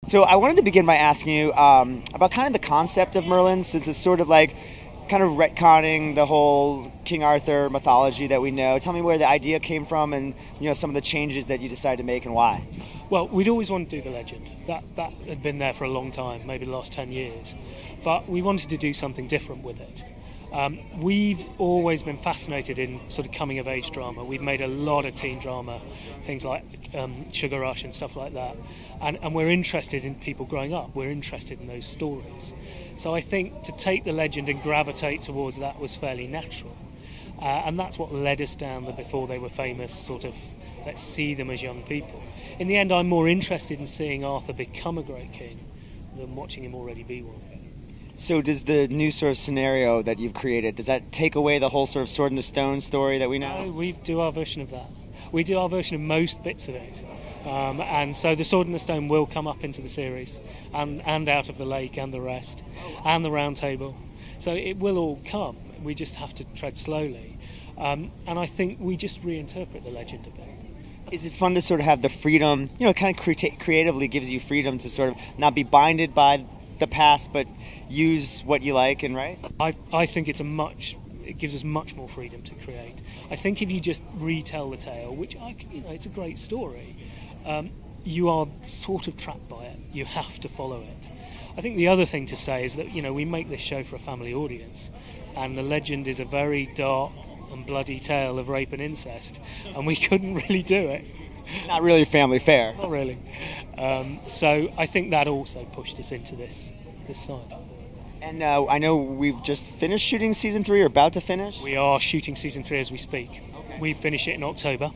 So I wanted to begin by asking you about kind of the concept of Merlin, since it's sort of like kind of retconning the whole King Arthur mythology that we know. Tell me where the idea came from, and some of the changes that you decided to make and why. Well, we'd always wanted to do the legend. That had been there for a long time, maybe the last 10 years. But we wanted to do something different with it. We've always been fascinated in sort of coming-of-age drama. We've made a lot of teen drama, things like Sugar Rush and stuff like that. And we're interested in people growing up. We're interested in those stories. So I think to take the legend and gravitate towards that was fairly natural. And that's what led us down the before they were famous sort of, let's see them as young people. In the end, I'm more interested in seeing Arthur become a great king than watching him already be one. So does the new sort of scenario that you've created, does that take away the whole sort of Sword in the Stone story that we know? No, we do our version of that. We do our version of most bits of it. And so the Sword in the Stone will come up into the series, and Out of the Lake and the rest, and the Round Table. So it will all come. We just have to tread slowly. And I think we just reinterpret the legend a bit. Is it fun to sort of have the freedom, kind of creatively gives you freedom to sort of not be binded by the past, but use what you like and write? I think it gives us much more freedom to create. I think if you just retell the tale, which it's a great story, you are sort of trapped by it. You have to follow it. I think the other thing to say is that we make this show for a family audience, and the legend is a very dark and bloody tale of rape and incest, and we couldn't really do it. Not really family fare. Not really. So I think that also pushed us into this side. And I know we've just finished shooting season 3, or about to finish. We are shooting season 3 as we speak. Okay. We finish it in October.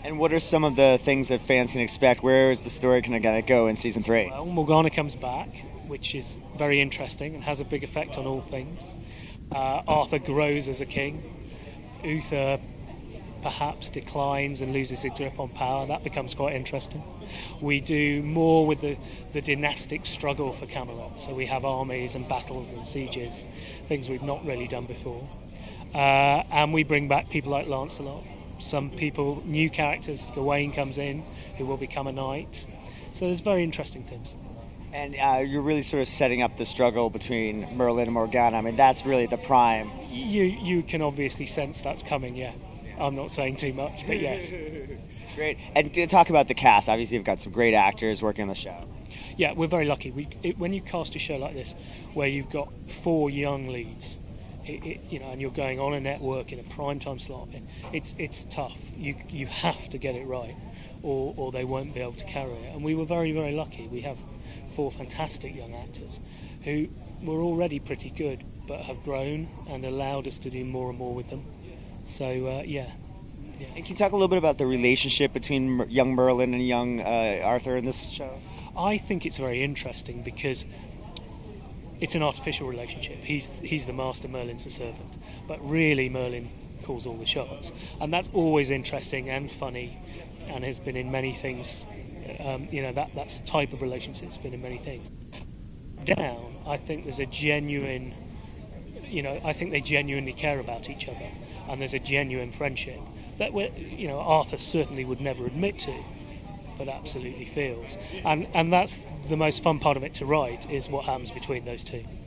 And what are some of the things that fans can expect? Where is the story going to go in season 3? Well, Morgana comes back, which is very interesting and has a big effect on all things. Arthur grows as a king. Uther perhaps declines and loses his grip on power. That becomes quite interesting. We do more with the dynastic struggle for Camelot. So we have armies and battles and sieges, things we've not really done before. And we bring back people like Lancelot. Some people, new characters, Gawain comes in, who will become a knight. So there's very interesting things. And you're really sort of setting up the struggle between Merlin and Morgana. I mean, that's really the prime. You can obviously sense that's coming, yeah. I'm not saying too much, but yes. Great. And to talk about the cast, obviously you've got some great actors working on the show. Yeah, we're very lucky. When you cast a show like this, where you've got 4 young leads, and you're going on a network in a primetime slot, it's tough. You have to get it right, or they won't be able to carry it. And we were very, very lucky. We have 4 fantastic young actors who were already pretty good, but have grown and allowed us to do more and more with them. So yeah. And can you talk a little bit about the relationship between young Merlin and young Arthur in this show? I think it's very interesting because it's an artificial relationship. He's the master, Merlin's the servant. But really, Merlin calls all the shots. And that's always interesting and funny, and has been in many things. That's type of relationship has been in many things. Down, I think there's a genuine, I think they genuinely care about each other, and there's a genuine friendship that Arthur certainly would never admit to, but absolutely feels. And that's the most fun part of it to write, is what happens between those two.